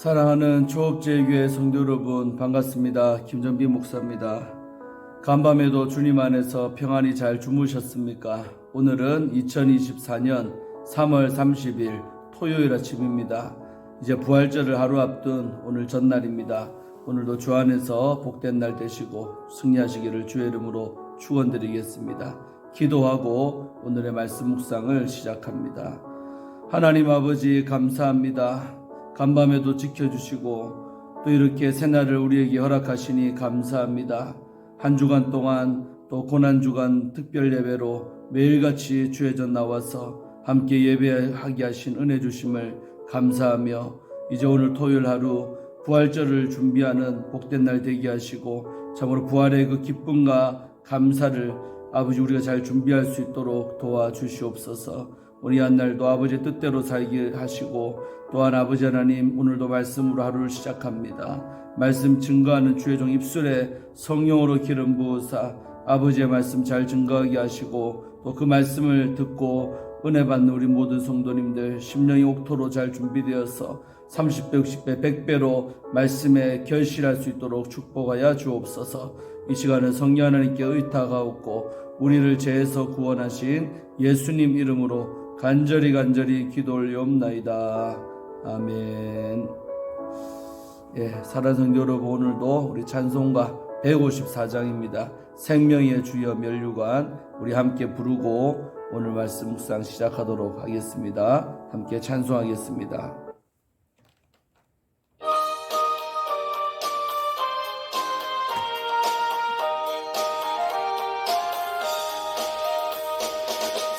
사랑하는 초업제교회 성도 여러분, 반갑습니다. 김전비 목사입니다. 간밤에도 주님 안에서 평안히 잘 주무셨습니까? 오늘은 2024년 3월 30일 토요일 아침입니다. 이제 부활절을 하루 앞둔 오늘 전날입니다. 오늘도 주 안에서 복된 날 되시고 승리하시기를 주의 이름으로 축원드리겠습니다. 기도하고 오늘의 말씀 묵상을 시작합니다. 하나님 아버지 감사합니다. 간밤에도 지켜주시고 또 이렇게 새날을 우리에게 허락하시니 감사합니다. 한 주간 동안 또 고난주간 특별 예배로 매일같이 주의 전 나와서 함께 예배하게 하신 은혜 주심을 감사하며 이제 오늘 토요일 하루 부활절을 준비하는 복된 날 되게 하시고 참으로 부활의 그 기쁨과 감사를 아버지 우리가 잘 준비할 수 있도록 도와주시옵소서. 우리 한 날도 아버지의 뜻대로 살게 하시고 또한 아버지 하나님 오늘도 말씀으로 하루를 시작합니다. 말씀 증거하는 주의 종 입술에 성령으로 기름 부으사 아버지의 말씀 잘 증거하게 하시고 또 그 말씀을 듣고 은혜 받는 우리 모든 성도님들 심령이 옥토로 잘 준비되어서 30배, 60배, 100배로 말씀에 결실할 수 있도록 축복하여 주옵소서. 이 시간은 성령 하나님께 의탁하옵고 우리를 죄에서 구원하신 예수님 이름으로 간절히 기도 올리옵나이다. 아멘. 사랑하는 성도 여러분, 오늘도 우리 찬송가 154장입니다. 생명의 주여 면류관 우리 함께 부르고 오늘 말씀 묵상 시작하도록 하겠습니다. 함께 찬송하겠습니다.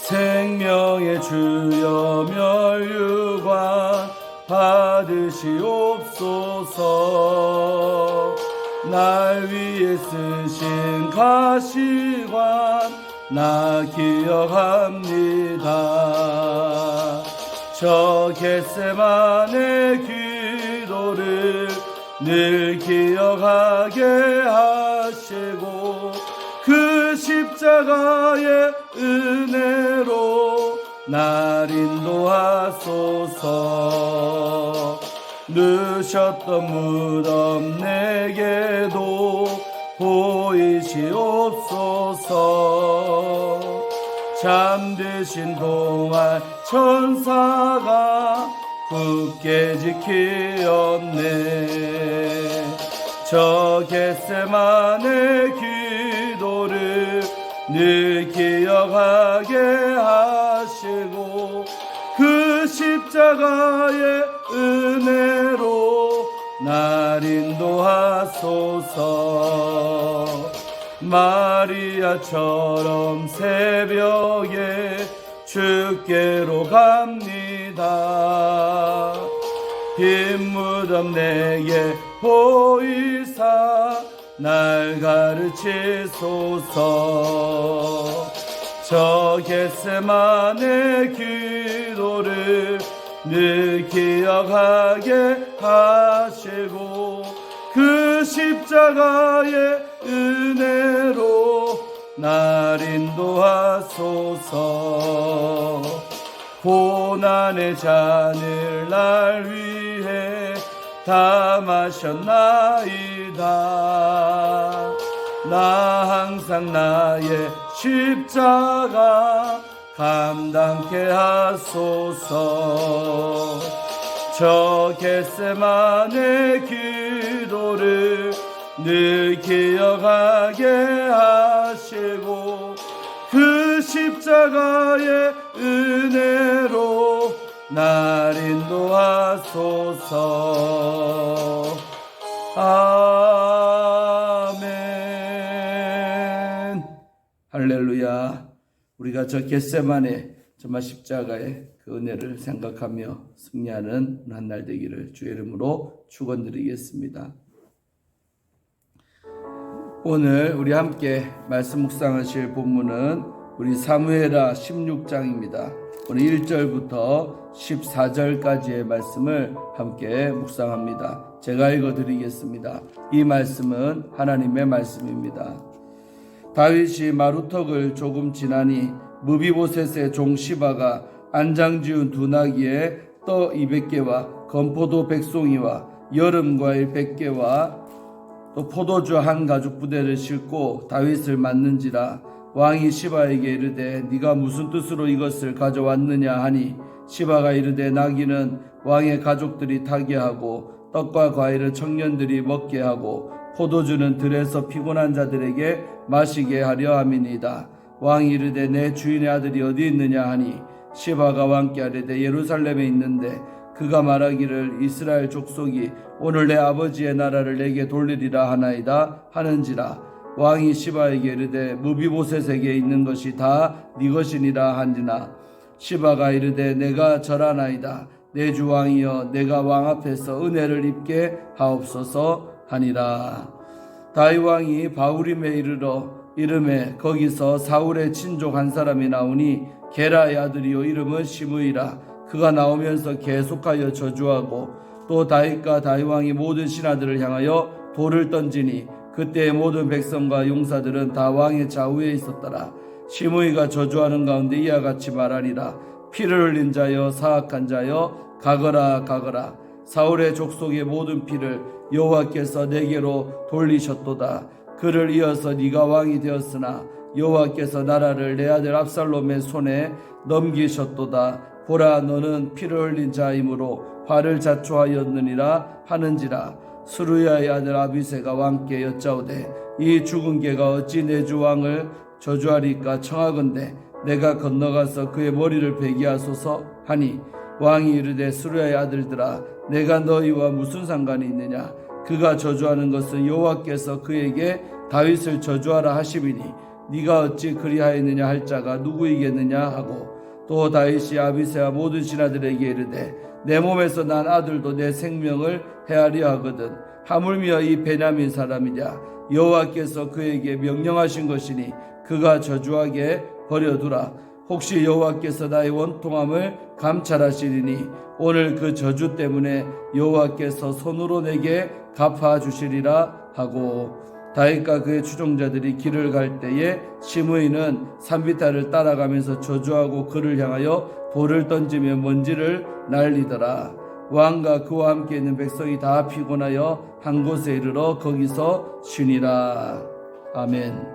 생명의 주여 면류관 받으시옵소서. 날 위해 쓰신 가시관 나 기억합니다. 저 겟세마네 기도를 늘 기억하게 하시고 그 십자가의 은혜로 날 인도하소서. 누셨던 무덤 내게도 보이시옵소서. 잠드신 동안 천사가 굳게 지키었네. 저 겟세마네 기도를 늘 기억하게 하시고 그 십자가의 은혜로 날 인도하소서. 마리아처럼 새벽에 주께로 갑니다. 빈 무덤 내게 보이사 날 가르치소서. 저 겟세마네 기도를 늘 기억하게 하시고 그 십자가의 은혜로 날 인도하소서. 고난의 잔을 날 위해 다 마셨나이다. 나 항상 나의 십자가 감당케 하소서. 저 겟세마네 기도를 늘 기억하게 하시고 그 십자가의 은혜로 날 인도하소서. 아멘. 할렐루야. 우리가 저 겟세마네 정말 십자가의 그 은혜를 생각하며 승리하는 한 날 되기를 주의 이름으로 축원드리겠습니다. 오늘 우리 함께 말씀 묵상하실 본문은 우리 사무엘하 16장입니다. 오늘 1절부터 14절까지의 말씀을 함께 묵상합니다. 제가 읽어드리겠습니다. 이 말씀은 하나님의 말씀입니다. 다윗이 마루턱을 조금 지나니 무비보셋의 종 시바가 안장 지은 두 나귀에 떡 200개와 건포도 100송이와 여름과일 100개와 또 포도주 한 가죽 부대를 싣고 다윗을 맞는지라. 왕이 시바에게 이르되 네가 무슨 뜻으로 이것을 가져왔느냐 하니 시바가 이르되 나귀는 왕의 가족들이 타게 하고 떡과 과일을 청년들이 먹게 하고 포도주는 들에서 피곤한 자들에게 마시게 하려 함이니이다. 왕이 이르되 내 주인의 아들이 어디 있느냐 하니 시바가 왕께 아뢰되 예루살렘에 있는데 그가 말하기를 이스라엘 족속이 오늘 내 아버지의 나라를 내게 돌리리라 하나이다 하는지라. 왕이 시바에게 이르되 무비보셋에게 있는 것이 다 네 것이니라 하니라. 시바가 이르되 내가 절하나이다. 내 주 왕이여 내가 왕 앞에서 은혜를 입게 하옵소서 하니라. 다윗 왕이 바후림에 이르러 이름에 거기서 사울의 친족 한 사람이 나오니 게라의 아들이요 이름은 시므이라. 그가 나오면서 계속하여 저주하고 또 다윗과 다윗 왕이 모든 신하들을 향하여 돌을 던지니 그때의 모든 백성과 용사들은 다 왕의 좌우에 있었더라. 시므이가 저주하는 가운데 이와 같이 말하니라. 피를 흘린 자여 사악한 자여 가거라 가거라. 사울의 족속의 모든 피를 여호와께서 내게로 돌리셨도다. 그를 이어서 네가 왕이 되었으나 여호와께서 나라를 내 아들 압살롬의 손에 넘기셨도다. 보라 너는 피를 흘린 자이므로 화를 자초하였느니라 하는지라. 스루야의 아들 아비새가 왕께 여짜오되 이 죽은 개가 어찌 내 주 왕을 저주하리까 청하건대 내가 건너가서 그의 머리를 베게 하소서 하니 왕이 이르되 스루야의 아들들아 내가 너희와 무슨 상관이 있느냐. 그가 저주하는 것은 여호와께서 그에게 다윗을 저주하라 하심이니 네가 어찌 그리하였느냐 할 자가 누구이겠느냐 하고 또 다윗이 아비새와 모든 신하들에게 이르되 내 몸에서 난 아들도 내 생명을 헤아려 하거든 하물며 이 베냐민 사람이냐. 여호와께서 그에게 명령하신 것이니 그가 저주하게 버려두라. 혹시 여호와께서 나의 원통함을 감찰하시리니 오늘 그 저주 때문에 여호와께서 손으로 내게 갚아주시리라 하고 다윗과 그의 추종자들이 길을 갈 때에 시므이는 산비탈을 따라가면서 저주하고 그를 향하여 돌을 던지며 먼지를 날리더라. 왕과 그와 함께 있는 백성이 다 피곤하여 한 곳에 이르러 거기서 쉬니라. 아멘.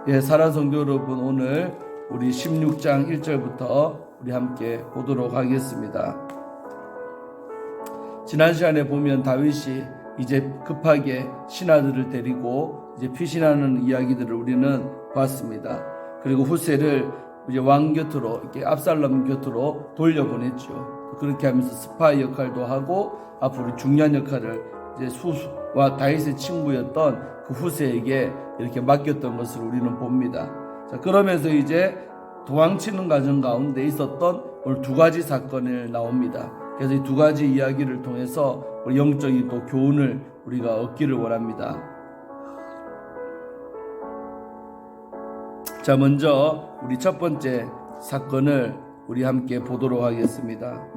예, 사랑하는 성도 여러분, 오늘 우리 16장 1절부터 우리 함께 보도록 하겠습니다. 지난 시간에 보면 다윗이 이제 급하게 신하들을 데리고 이제 피신하는 이야기들을 우리는 봤습니다. 그리고 후세를 이제 왕 곁으로 이렇게 압살롬 곁으로 돌려보냈죠. 그렇게 하면서 스파이 역할도 하고 앞으로 중요한 역할을 이제 수와 다윗의 친구였던 그 후세에게 이렇게 맡겼던 것을 우리는 봅니다. 자, 그러면서 이제 도망치는 과정 가운데 있었던 오늘 두 가지 사건을 나옵니다. 그래서 이 두 가지 이야기를 통해서 우리 영적인 또 교훈을 우리가 얻기를 원합니다. 자, 먼저 우리 첫 번째 사건을 우리 함께 보도록 하겠습니다.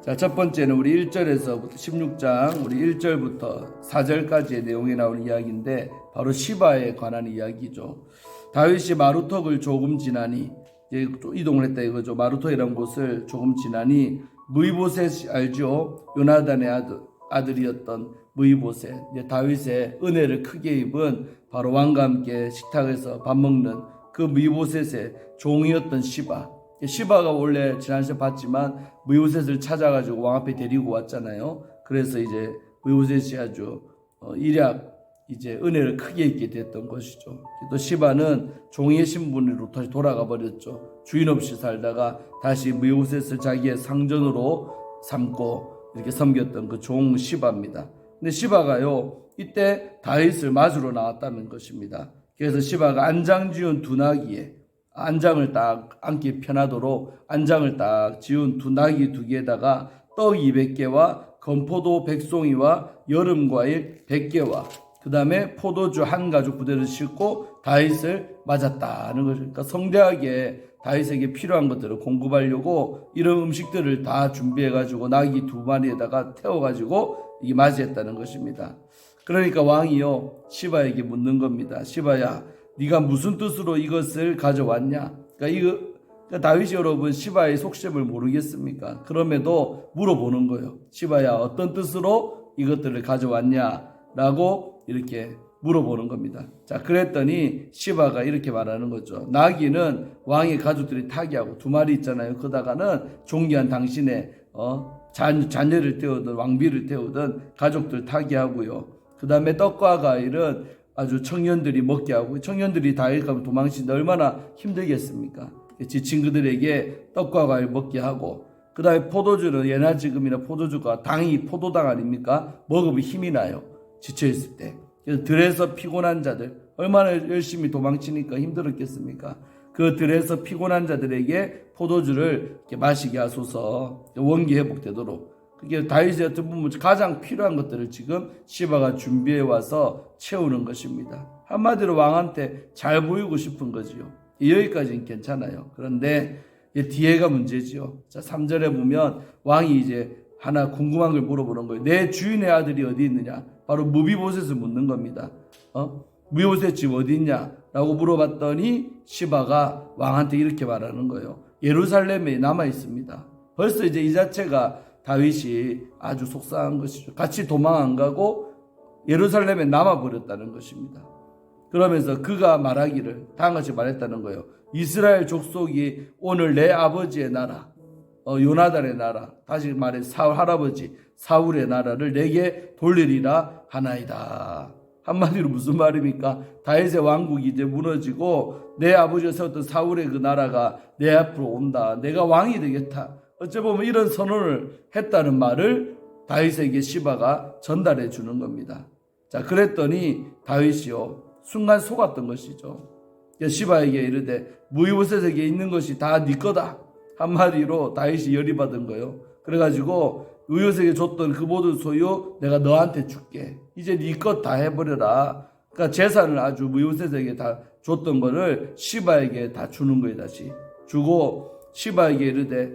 자, 첫 번째는 우리 1절에서부터 16장 우리 1절부터 4절까지의 내용이 나오는 이야기인데 바로 시바에 관한 이야기죠. 다윗이 마루턱을 조금 지나니 이제 이동을 했다 이거죠. 마루턱이라는 곳을 조금 지나니 무이보셋 알죠? 요나단의 아들이었던 무이보셋, 이제 다윗의 은혜를 크게 입은 바로 왕과 함께 식탁에서 밥 먹는 그 무이보셋의 종이었던 시바. 시바가 원래 지난 시간에 봤지만 무이보셋을 찾아가지고 왕 앞에 데리고 왔잖아요. 그래서 이제 무이보셋이 아주 일약 이제 은혜를 크게 입게 됐던 것이죠. 또 시바는 종이의 신분으로 다시 돌아가 버렸죠. 주인 없이 살다가 다시 무이보셋을 자기의 상전으로 삼고 이렇게 섬겼던 그 종 시바입니다. 근데 시바가요 이때 다윗을 맞으러 나왔다는 것입니다. 그래서 시바가 안장 지은 두 나귀에 안장을 딱 앉기 편하도록 안장을 딱 지은 두 나귀 두 개에다가 떡 200개와 건포도 100송이와 여름과일 100개와 그 다음에 포도주 한 가죽 부대를 싣고 다윗을 맞았다는 것을, 그러니까 성대하게 다윗에게 필요한 것들을 공급하려고 이런 음식들을 다 준비해가지고 나귀 두 마리에다가 태워가지고 이게 맞이했다는 것입니다. 그러니까 왕이요 시바에게 묻는 겁니다. 시바야, 네가 무슨 뜻으로 이것을 가져왔냐? 그러니까 다윗이 여러분 시바의 속셈을 모르겠습니까? 그럼에도 물어보는 거예요. 시바야, 어떤 뜻으로 이것들을 가져왔냐라고 이렇게 물어보는 겁니다. 자, 그랬더니 시바가 이렇게 말하는 거죠. 나귀는 왕의 가족들이 타기하고 2마리 있잖아요. 그러다가는 존귀한 당신의 자녀를 태우든 왕비를 태우든 가족들 타게 하고요. 그 다음에 떡과 과일은 아주 청년들이 먹게 하고, 청년들이 다윗 가면 도망치는데 얼마나 힘들겠습니까? 지친 그들에게 떡과 과일 먹게 하고, 그 다음에 포도주는 예나 지금이나 포도주가 당이 포도당 아닙니까? 먹으면 힘이 나요. 지쳐있을 때. 그래서 들에서 피곤한 자들, 얼마나 열심히 도망치니까 힘들었겠습니까? 그 들에서 피곤한 자들에게 포도주를 이렇게 마시게 하소서, 원기 회복되도록. 그게 다윗의 어떤 부분 가장 필요한 것들을 지금 시바가 준비해 와서 채우는 것입니다. 한마디로 왕한테 잘 보이고 싶은 거지요. 여기까지는 괜찮아요. 그런데 뒤에가 문제지요. 자, 3절에 보면 왕이 이제 하나 궁금한 걸 물어보는 거예요. 내 주인의 아들이 어디 있느냐? 바로 무비보셋을 묻는 겁니다. 무비보셋 집 어디 있냐? 라고 물어봤더니 시바가 왕한테 이렇게 말하는 거예요. 예루살렘에 남아 있습니다. 벌써 이제 이 자체가 다윗이 아주 속상한 것이죠. 같이 도망 안 가고 예루살렘에 남아 버렸다는 것입니다. 그러면서 그가 말하기를 다음같이 말했다는 거예요. 이스라엘 족속이 오늘 내 아버지의 나라, 요나단의 나라, 다시 말해 사울 할아버지 사울의 나라를 내게 돌리리라 하나이다. 한마디로 무슨 말입니까? 다윗의 왕국이 이제 무너지고 내 아버지가 세웠던 사울의 그 나라가 내 앞으로 온다. 내가 왕이 되겠다. 어째 보면 이런 선언을 했다는 말을 다윗에게 시바가 전달해 주는 겁니다. 자, 그랬더니 다윗이요 순간 속았던 것이죠. 시바에게 이르되 무이보셋에게 있는 것이 다 네 거다. 한마디로 다윗이 열이 받은 거예요. 그래가지고 무이보셋에게 줬던 그 모든 소유 내가 너한테 줄게. 이제 네 것 다 해버려라. 그러니까 재산을 아주 무이보셋에게 다 줬던 거를 시바에게 다 주는 거예요. 다시 주고 시바에게 이르되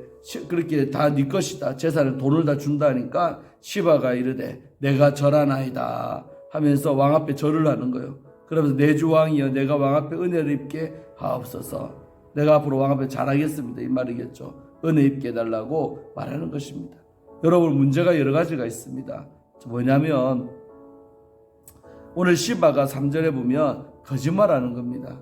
그렇게 다 네 것이다. 재산을 돈을 다 준다니까 시바가 이르되 내가 절하나이다 하면서 왕 앞에 절을 하는 거예요. 그러면서 내 주 왕이여 내가 왕 앞에 은혜를 입게 하옵소서. 내가 앞으로 왕 앞에 잘하겠습니다. 이 말이겠죠. 은혜 입게 해달라고 말하는 것입니다. 여러분 문제가 여러 가지가 있습니다. 뭐냐면 오늘 시바가 3절에 보면 거짓말하는 겁니다.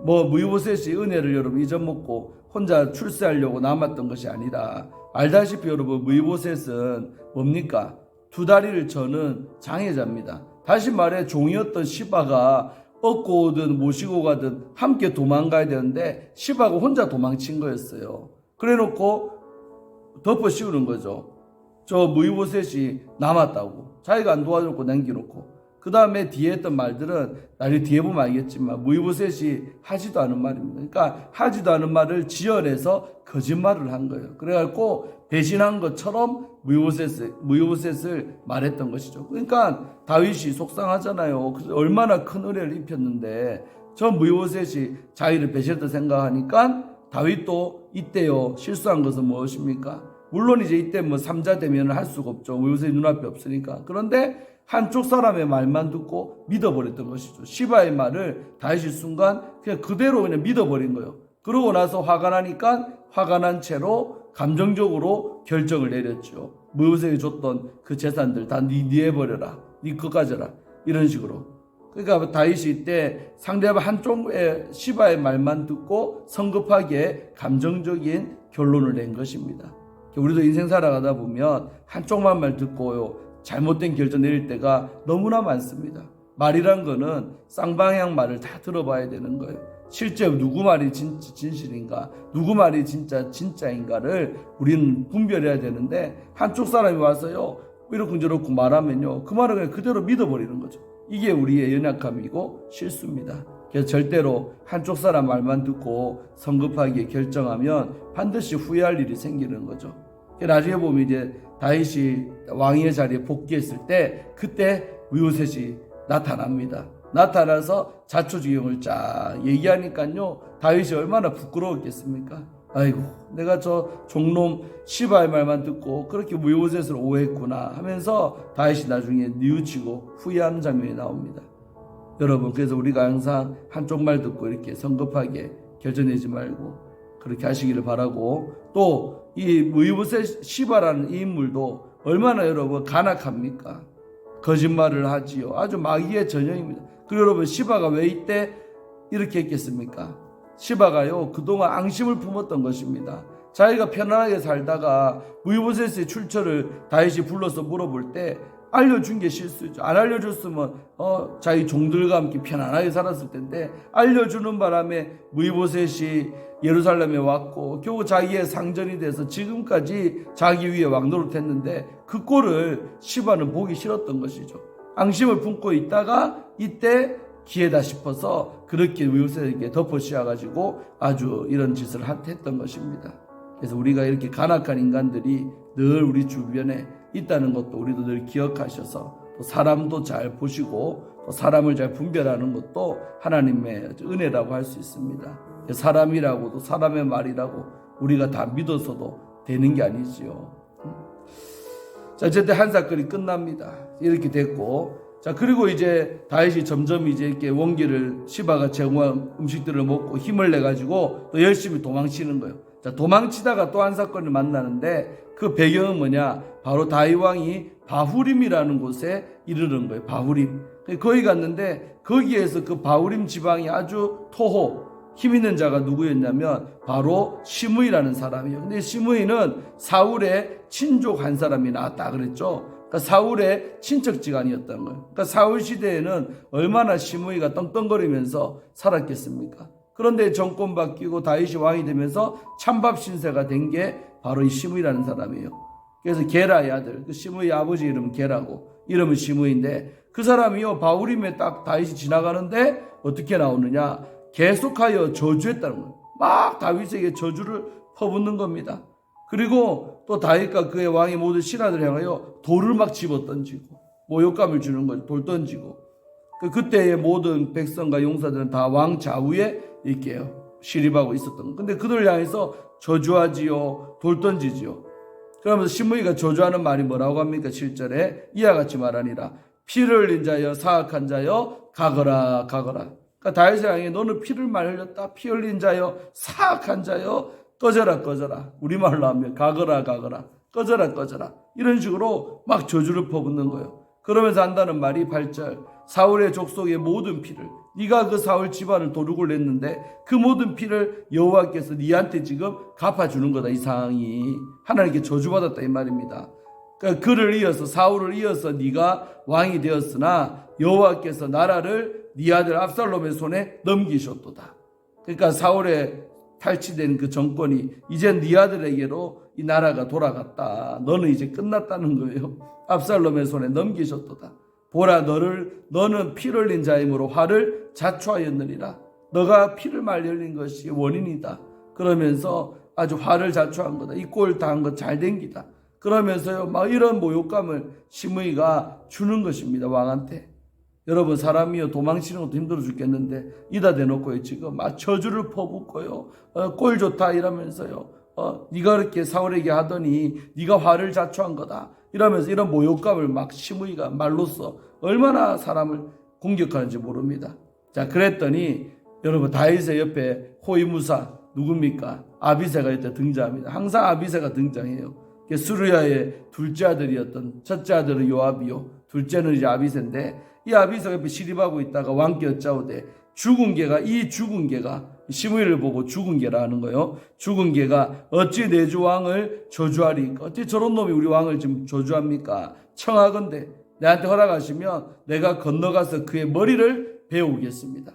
무이보셋이 은혜를 여러분 잊어먹고 혼자 출세하려고 남았던 것이 아니라 알다시피 여러분 무이보셋은 뭡니까? 2다리를 저는 장애자입니다. 다시 말해 종이었던 시바가 얻고 오든 모시고 가든 함께 도망가야 되는데 시바가 혼자 도망친 거였어요. 그래놓고 덮어 씌우는 거죠. 저 무이보셋이 남았다고. 자기가 안 도와줬고 남겨놓고. 그 다음에 뒤에 했던 말들은 나중에 뒤에 보면 알겠지만 무이보셋이 하지도 않은 말입니다. 그러니까 하지도 않은 말을 지어내서 거짓말을 한 거예요. 그래갖고 배신한 것처럼 무이보셋을 말했던 것이죠. 그러니까 다윗이 속상하잖아요. 얼마나 큰 은혜를 입혔는데 저 무이보셋이 자기를 배신했다 생각하니까 다윗도 이때요 실수한 것은 무엇입니까? 물론 이제 이때 삼자 대면을 할 수가 없죠. 무이보셋이 눈앞에 없으니까. 그런데 한쪽 사람의 말만 듣고 믿어버렸던 것이죠. 시바의 말을 다윗이 순간 그냥 그대로 그냥 믿어버린 거예요. 그러고 나서 화가 나니까 화가 난 채로 감정적으로 결정을 내렸죠. 무이보셋이 줬던 그 재산들 다 네 해버려라. 네 거 가져라. 이런 식으로. 그러니까 다윗이 이때 상대방 한쪽의 시바의 말만 듣고 성급하게 감정적인 결론을 낸 것입니다. 우리도 인생 살아가다 보면 한쪽만 말 듣고요. 잘못된 결정 내릴 때가 너무나 많습니다. 말이란 거는 쌍방향 말을 다 들어봐야 되는 거예요. 실제 누구 말이 진실인가, 누구 말이 진짜인가를 우리는 분별해야 되는데 한쪽 사람이 와서요 이렇고 저렇고 말하면요 그 말을 그냥 그대로 믿어버리는 거죠. 이게 우리의 연약함이고 실수입니다. 그래서 절대로 한쪽 사람 말만 듣고 성급하게 결정하면 반드시 후회할 일이 생기는 거죠. 나중에 보면 이제 다윗이 왕의 자리에 복귀했을 때 그때 무이보셋이 나타납니다. 나타나서 자초지경을 쫙 얘기하니까요 다윗이 얼마나 부끄러웠겠습니까? 아이고 내가 저 종놈 시바의 말만 듣고 그렇게 무이보셋을 오해했구나 하면서 다윗이 나중에 뉘우치고 후회하는 장면이 나옵니다. 여러분 그래서 우리가 항상 한쪽 말 듣고 이렇게 성급하게 결정내지 말고 그렇게 하시기를 바라고 또 이 무이보셋 시바라는 이 인물도 얼마나 여러분 간악합니까? 거짓말을 하지요. 아주 마귀의 전형입니다. 그리고 여러분 시바가 왜 이때 이렇게 했겠습니까? 시바가요 그동안 앙심을 품었던 것입니다. 자기가 편안하게 살다가 무이보셋의 출처를 다윗이 불러서 물어볼 때 알려준 게 실수죠. 안 알려줬으면 자기 종들과 함께 편안하게 살았을 텐데 알려주는 바람에 무이보셋이 예루살렘에 왔고 결국 자기의 상전이 돼서 지금까지 자기 위에 왕노릇했는데 그 꼴을 시바는 보기 싫었던 것이죠. 앙심을 품고 있다가 이때 기회다 싶어서 그렇게 무이보셋에게 덮어 씌워가지고 아주 이런 짓을 했던 것입니다. 그래서 우리가 이렇게 간악한 인간들이 늘 우리 주변에 있다는 것도 우리도 늘 기억하셔서 또 사람도 잘 보시고 또 사람을 잘 분별하는 것도 하나님의 은혜라고 할 수 있습니다. 사람이라고도 사람의 말이라고 우리가 다 믿어서도 되는 게 아니지요. 자, 어쨌든 한 사건이 끝납니다. 이렇게 됐고, 자, 그리고 이제 다윗이 점점 이제 이렇게 원기를 시바가 제공한 음식들을 먹고 힘을 내가지고 또 열심히 도망치는 거예요. 자, 도망치다가 또 한 사건을 만나는데 그 배경은 뭐냐? 바로 다윗 왕이 바후림이라는 곳에 이르는 거예요. 바후림. 거기 갔는데 거기에서 그 바후림 지방이 아주 토호, 힘 있는 자가 누구였냐면 바로 시므이라는 사람이에요. 근데 시므이는 사울의 친족 한 사람이 나왔다 그랬죠. 그러니까 사울의 친척지간이었던 거예요. 그러니까 사울 시대에는 얼마나 시므이가 떵떵거리면서 살았겠습니까? 그런데 정권 바뀌고 다윗이 왕이 되면서 찬밥 신세가 된 게 바로 이 시므이라는 사람이에요. 그래서 게라의 아들, 그 시므이 아버지 이름은 게라고 이름은 시므이인데 그 사람이요 바후림에 딱 다윗이 지나가는데 어떻게 나오느냐? 계속하여 저주했다는 거예요. 막 다윗에게 저주를 퍼붓는 겁니다. 그리고 또 다윗과 그의 왕의 모든 신하들을 향하여 돌을 막 집어던지고 모욕감을 주는 거죠. 돌 던지고. 그때의 모든 백성과 용사들은 다 왕 좌우에 이렇게 시립하고 있었던 거예요. 근데 그들을 향해서 저주하지요. 돌 던지지요. 그러면서 시므이가 저주하는 말이 뭐라고 합니까? 7절에 이와 같이 말하니라. 피를 흘린 자여 사악한 자여 가거라 가거라. 그러니까 다윗을 향해 너는 피를 많이 흘렸다. 피 흘린 자여 사악한 자여 꺼져라 꺼져라. 우리말로 하면 가거라 가거라. 꺼져라 꺼져라. 이런 식으로 막 저주를 퍼붓는 거예요. 그러면서 한다는 말이 8절 사울의 족속의 모든 피를 네가 그 사울 집안을 도둑을 냈는데 그 모든 피를 여호와께서 네한테 지금 갚아주는 거다. 이 상황이 하나님께 저주받았다 이 말입니다. 그러니까 그를 이어서 사울을 이어서 네가 왕이 되었으나 여호와께서 나라를 네 아들 압살롬의 손에 넘기셨도다. 그러니까 사울의 탈취된 그 정권이 이제 네 아들에게로 이 나라가 돌아갔다. 너는 이제 끝났다는 거예요. 압살롬의 손에 넘기셨도다. 보라 너는 피를 흘린 자이므로 화를 자초하였느니라. 너가 피를 많이 흘린 것이 원인이다. 그러면서 아주 화를 자초한 거다. 이 꼴 당한 것 잘 된 기다. 그러면서요 막 이런 모욕감을 시므이가 주는 것입니다. 왕한테. 여러분 사람이요 도망치는 것도 힘들어 죽겠는데 이다 대놓고요 지금 막 저주를 퍼붓고요 꼴 좋다 이러면서요 네가 그렇게 사울에게 하더니 네가 화를 자초한 거다 이러면서 이런 모욕감을 막 시므이가 말로써 얼마나 사람을 공격하는지 모릅니다. 자 그랬더니 여러분 다윗의 옆에 호위무사 누굽니까? 아비새가 이때 등장합니다. 항상 아비새가 등장해요. 수르야의 둘째 아들이었던 첫째 아들은 요압이요 둘째는 이제 아비새인데 이 아비새가 옆에 시립하고 있다가 왕께 여짜오되 죽은 개가 시므이를 보고 죽은 개라 하는 거예요. 죽은 개가 어찌 내 주 왕을 저주하리까? 어찌 저런 놈이 우리 왕을 지금 저주합니까? 청하건대 내한테 허락하시면 내가 건너가서 그의 머리를 베어오겠습니다.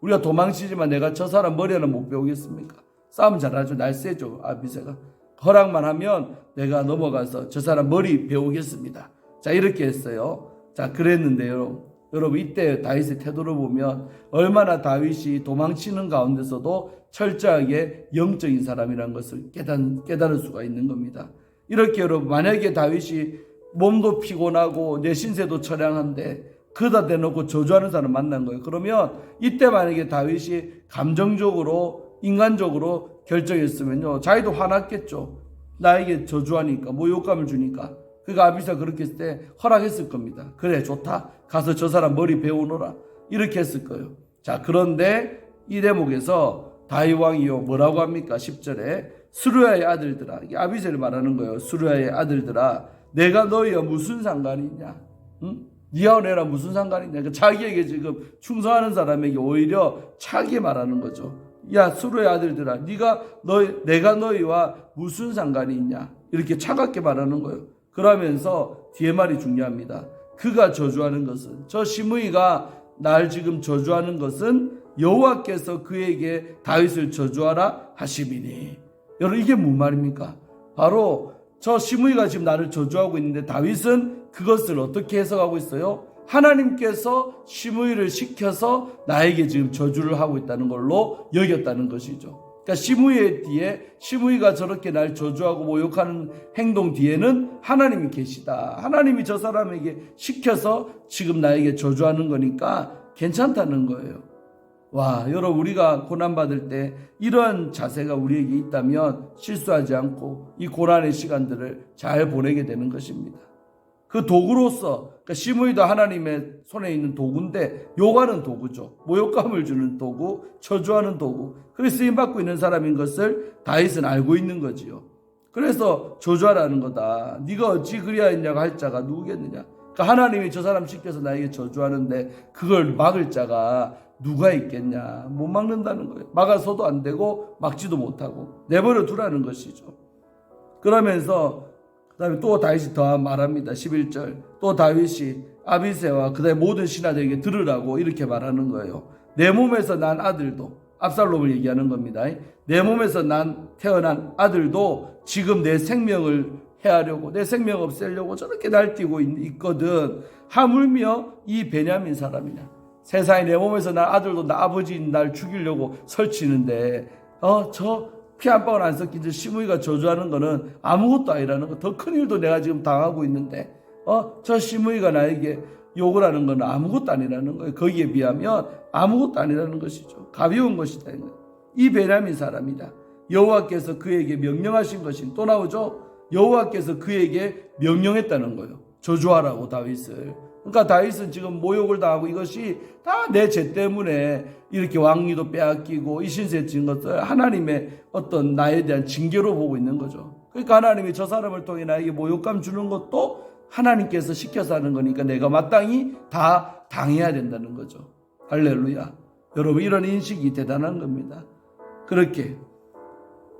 우리가 도망치지만 내가 저 사람 머리 하나 못 베어오겠습니까? 싸움 잘하죠. 날쌔죠 아비새가. 허락만 하면 내가 넘어가서 저 사람 머리 베어오겠습니다. 자 이렇게 했어요. 자 그랬는데요. 여러분 이때 다윗의 태도를 보면 얼마나 다윗이 도망치는 가운데서도 철저하게 영적인 사람이라는 것을 깨달을 수가 있는 겁니다. 이렇게 여러분 만약에 다윗이 몸도 피곤하고 내 신세도 처량한데 그다 대놓고 저주하는 사람 만난 거예요. 그러면 이때 만약에 다윗이 감정적으로 인간적으로 결정했으면요 자기도 화났겠죠. 나에게 저주하니까 모욕감을 주니까. 그러니까 아비새가 그렇게 했을 때 허락했을 겁니다. 그래 좋다. 가서 저 사람 머리 베어오너라. 이렇게 했을 거예요. 자 그런데 이 대목에서 다윗 왕이요 뭐라고 합니까? 10절에 수르야의 아들들아. 이게 아비새를 말하는 거예요. 수르야의 아들들아 내가 너희와 무슨 상관이 있냐? 응? 니와 내라 무슨 상관이 있냐? 그러니까 자기에게 지금 충성하는 사람에게 오히려 차게 말하는 거죠. 야 수로의 아들들아, 내가 너희와 무슨 상관이 있냐? 이렇게 차갑게 말하는 거예요. 그러면서 뒤에 말이 중요합니다. 그가 저주하는 것은, 저 시므이가 날 지금 저주하는 것은 여호와께서 그에게 다윗을 저주하라 하심이니. 여러분 이게 무슨 말입니까? 바로 저 시므이가 지금 나를 저주하고 있는데 다윗은 그것을 어떻게 해석하고 있어요? 하나님께서 시므이를 시켜서 나에게 지금 저주를 하고 있다는 걸로 여겼다는 것이죠. 그러니까 시므이의 뒤에, 시므이가 저렇게 날 저주하고 모욕하는 행동 뒤에는 하나님이 계시다. 하나님이 저 사람에게 시켜서 지금 나에게 저주하는 거니까 괜찮다는 거예요. 와, 여러분 우리가 고난받을 때 이러한 자세가 우리에게 있다면 실수하지 않고 이 고난의 시간들을 잘 보내게 되는 것입니다. 그 도구로서, 그러니까 시므이도 하나님의 손에 있는 도구인데 요구하는 도구죠. 모욕감을 주는 도구, 저주하는 도구. 그래서 쓰임받고 있는 사람인 것을 다윗은 알고 있는 거지요. 그래서 저주하라는 거다. 네가 어찌 그리하였냐고 할 자가 누구겠느냐. 그러니까 하나님이 저 사람 시켜서 나에게 저주하는데 그걸 막을 자가 누가 있겠냐. 못 막는다는 거예요. 막아서도 안 되고 막지도 못하고 내버려 두라는 것이죠. 그러면서 그 다음에 또 다윗이 더 말합니다. 11절. 또 다윗이 아비새와 그 다음에 모든 신하들에게 들으라고 이렇게 말하는 거예요. 내 몸에서 난 아들도, 압살롬을 얘기하는 겁니다. 내 몸에서 난 태어난 아들도 지금 내 생명을 해하려고, 내 생명 없애려고 저렇게 날뛰고 있거든. 하물며 이 베냐민 사람이냐. 세상에 내 몸에서 난 아들도 나 아버지인 날 죽이려고 설치는데 저 피 한 방울 안 섞인 저 시므이가 저주하는 거는 아무것도 아니라는 거. 더 큰 일도 내가 지금 당하고 있는데 저 시므이가 나에게 욕을 하는 건 아무것도 아니라는 거예요. 거기에 비하면 아무것도 아니라는 것이죠. 가벼운 것이다. 이 베냐민 사람이다. 여호와께서 그에게 명령하신 것인, 또 나오죠. 여호와께서 그에게 명령했다는 거예요. 저주하라고 다윗을. 그러니까 다윗은 지금 모욕을 당하고 이것이 다 내 죄 때문에 이렇게 왕위도 빼앗기고 이 신세 진 것을 하나님의 어떤 나에 대한 징계로 보고 있는 거죠. 그러니까 하나님이 저 사람을 통해 나에게 모욕감 주는 것도 하나님께서 시켜서 하는 거니까 내가 마땅히 다 당해야 된다는 거죠. 할렐루야. 여러분 이런 인식이 대단한 겁니다. 그렇게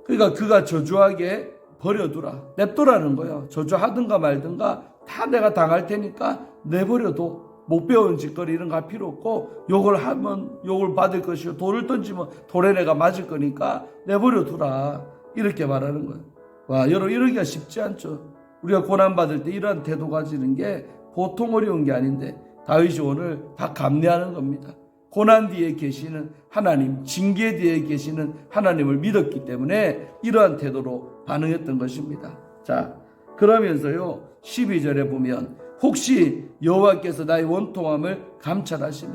그러니까 그가 저주하게 버려두라, 냅두라는 거예요. 저주하든가 말든가 다 내가 당할 테니까 내버려둬. 못 배운 짓거리 이런 거 할 필요 없고, 욕을 하면 욕을 받을 것이고 돌을 던지면 돌에 내가 맞을 거니까 내버려두라. 이렇게 말하는 거예요. 와, 여러분 이러기가 쉽지 않죠. 우리가 고난받을 때 이러한 태도 가지는 게 보통 어려운 게 아닌데 다윗이 오늘 다 감내하는 겁니다. 고난 뒤에 계시는 하나님, 징계 뒤에 계시는 하나님을 믿었기 때문에 이러한 태도로 반응했던 것입니다. 자, 그러면서요 12절에 보면 혹시 여호와께서 나의 원통함을 감찰하시니,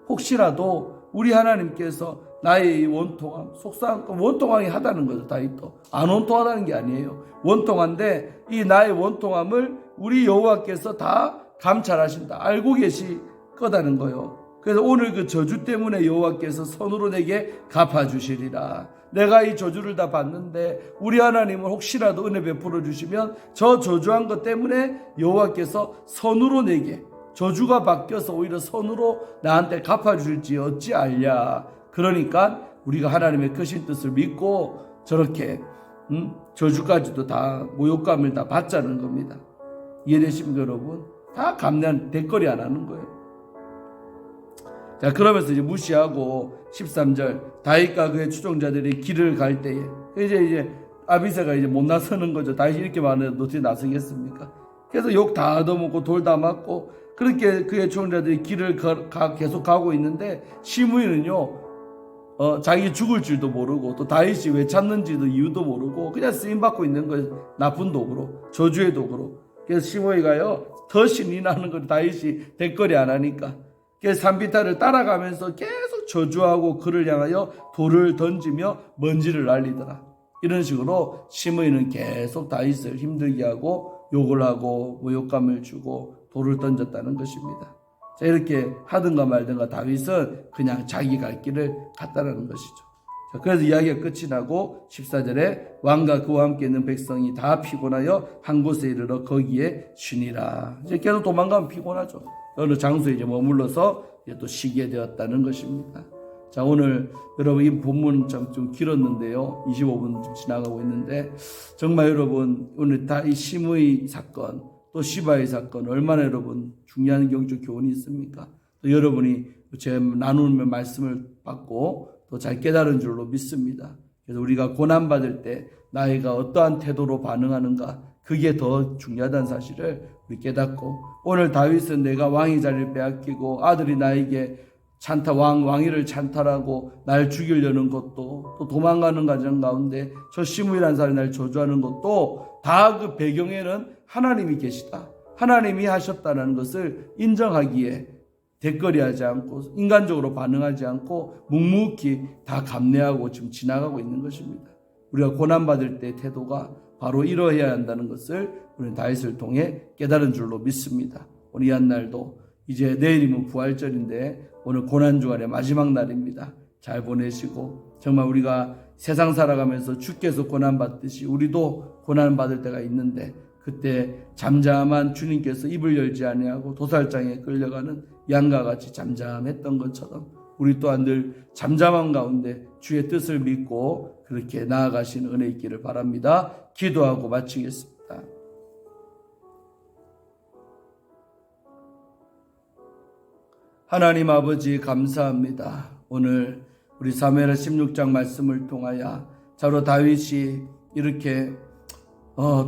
혹시라도 우리 하나님께서 나의 원통함, 속상함, 원통하게 하다는 거죠. 다윗도 안 원통하다는 게 아니에요. 원통한데 이 나의 원통함을 우리 여호와께서 다 감찰하신다, 알고 계실 거다는 거예요. 그래서 오늘 그 저주 때문에 여호와께서 손으로 내게 갚아주시리라. 내가 이 저주를 다 받는데 우리 하나님은 혹시라도 은혜 베풀어 주시면 저 저주한 것 때문에 여호와께서 손으로 내게, 저주가 바뀌어서 오히려 손으로 나한테 갚아주실지 어찌 알랴. 그러니까 우리가 하나님의 크신 뜻을 믿고 저렇게 저주까지도 다 모욕감을 다 받자는 겁니다. 이해되십니까 여러분? 다 감내한 대거리 안 하는 거예요. 자, 그러면서 이제 무시하고 13절 다윗과 그의 추종자들이 길을 갈 때에 이제 아비새가 이제 못 나서는 거죠. 다윗이 이렇게 말하는데 어떻게 나서겠습니까? 그래서 욕 다 얻어먹고 돌 다 맞고 그렇게 그의 추종자들이 길을 계속 가고 있는데 시므이는요 자기 죽을 줄도 모르고 또 다윗이 왜 찾는지도 이유도 모르고 그냥 쓰임받고 있는 거예요. 나쁜 도구로, 저주의 도구로. 그래서 시므이가요 더 신이 나는 걸 다윗이 대거리 안 하니까 산비탈을 따라가면서 계속 저주하고 그를 향하여 돌을 던지며 먼지를 날리더라. 이런 식으로 시므이는 계속 다윗을 힘들게 하고 욕을 하고 모욕감을 주고 돌을 던졌다는 것입니다. 자, 이렇게 하든가 말든가 다윗은 그냥 자기 갈 길을 갔다라는 것이죠. 자, 그래서 이야기가 끝이 나고 14절에 왕과 그와 함께 있는 백성이 다 피곤하여 한 곳에 이르러 거기에 쉬니라. 이제 계속 도망가면 피곤하죠. 어느 장소에 이제 머물러서 이제 또 쉬게 되었다는 것입니다. 자, 오늘 여러분 이 본문 좀 길었는데요. 25분 좀 지나가고 있는데 정말 여러분 오늘 다 이 시므이 사건 또 시바의 사건 얼마나 여러분 중요한 경적 교훈이 있습니까? 또 여러분이 제 나누는 말씀을 받고 또 잘 깨달은 줄로 믿습니다. 그래서 우리가 고난받을 때 나이가 어떠한 태도로 반응하는가 그게 더 중요하다는 사실을 우리 깨닫고 오늘 다윗은 내가 왕의 자리를 빼앗기고 아들이 나에게 왕위를 찬탈하고 날 죽이려는 것도 또 도망가는 과정 가운데 저 시므이라는 사람이 날 저주하는 것도 다 그 배경에는 하나님이 계시다. 하나님이 하셨다는 것을 인정하기에 대거리하지 않고 인간적으로 반응하지 않고 묵묵히 다 감내하고 지금 지나가고 있는 것입니다. 우리가 고난받을 때 태도가 바로 이러해야 한다는 것을 우리는 다윗을 통해 깨달은 줄로 믿습니다. 오늘 이 한날도 이제 내일이면 부활절인데 오늘 고난주간의 마지막 날입니다. 잘 보내시고 정말 우리가 세상 살아가면서 주께서 고난받듯이 우리도 고난받을 때가 있는데 그때 잠잠한 주님께서 입을 열지 아니하고 도살장에 끌려가는 양과 같이 잠잠했던 것처럼 우리 또한 늘 잠잠한 가운데 주의 뜻을 믿고 그렇게 나아가신 은혜 있기를 바랍니다. 기도하고 마치겠습니다. 하나님 아버지 감사합니다. 오늘 우리 사무엘하 16장 말씀을 통하여 자로 다윗이 이렇게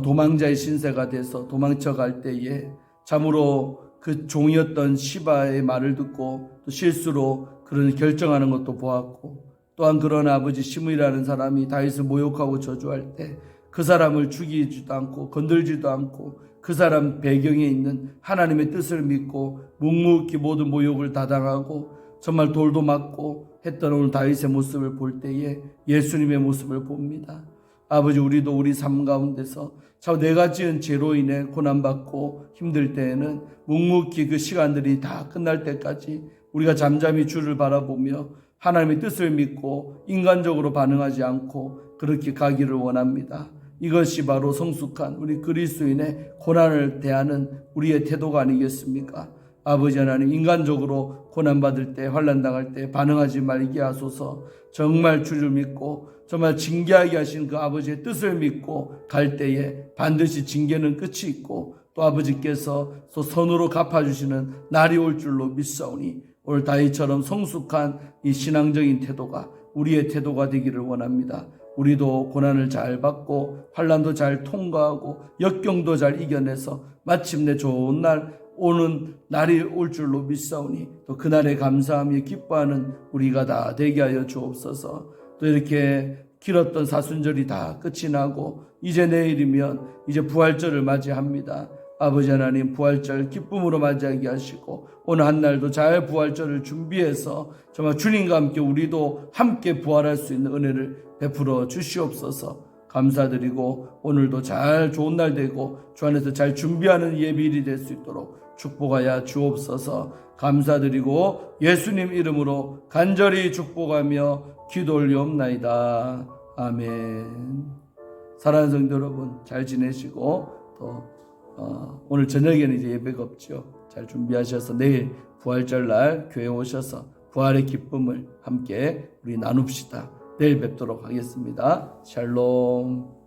도망자의 신세가 돼서 도망쳐갈 때에 참으로 그 종이었던 시바의 말을 듣고 또 실수로 그런 결정하는 것도 보았고 또한 그런 아버지 시므이라는 사람이 다윗을 모욕하고 저주할 때 그 사람을 죽이지도 않고 건들지도 않고 그 사람 배경에 있는 하나님의 뜻을 믿고 묵묵히 모든 모욕을 다 당하고 정말 돌도 맞고 했던 오늘 다윗의 모습을 볼 때에 예수님의 모습을 봅니다. 아버지 우리도 우리 삶 가운데서 참 내가 지은 죄로 인해 고난받고 힘들 때에는 묵묵히 그 시간들이 다 끝날 때까지 우리가 잠잠히 주를 바라보며 하나님의 뜻을 믿고 인간적으로 반응하지 않고 그렇게 가기를 원합니다. 이것이 바로 성숙한 우리 그리스도인의 고난을 대하는 우리의 태도가 아니겠습니까? 아버지 하나님 인간적으로 고난받을 때 환난당할 때 반응하지 말게 하소서. 정말 주를 믿고 정말 징계하게 하신 그 아버지의 뜻을 믿고 갈 때에 반드시 징계는 끝이 있고 또 아버지께서 또 선으로 갚아주시는 날이 올 줄로 믿사오니 오늘 다윗처럼 성숙한 이 신앙적인 태도가 우리의 태도가 되기를 원합니다. 우리도 고난을 잘 받고 환난도 잘 통과하고 역경도 잘 이겨내서 마침내 좋은 날 오는 날이 올 줄로 믿사오니 또 그날에 감사하며 기뻐하는 우리가 다 되게 하여 주옵소서. 또 이렇게 길었던 사순절이 다 끝이 나고 이제 내일이면 이제 부활절을 맞이합니다. 아버지 하나님 부활절 기쁨으로 맞이하게 하시고 오늘 한날도 잘 부활절을 준비해서 정말 주님과 함께 우리도 함께 부활할 수 있는 은혜를 베풀어 주시옵소서. 감사드리고 오늘도 잘 좋은 날 되고 주 안에서 잘 준비하는 예비일이 될 수 있도록 축복하여 주옵소서. 감사드리고 예수님 이름으로 간절히 축복하며 기도 올리옵나이다. 아멘. 사랑하는 성도 여러분 잘 지내시고 또 오늘 저녁에는 이제 예배가 없죠. 잘 준비하셔서 내일 부활절 날 교회 오셔서 부활의 기쁨을 함께 우리 나눕시다. 내일 뵙도록 하겠습니다. 샬롬.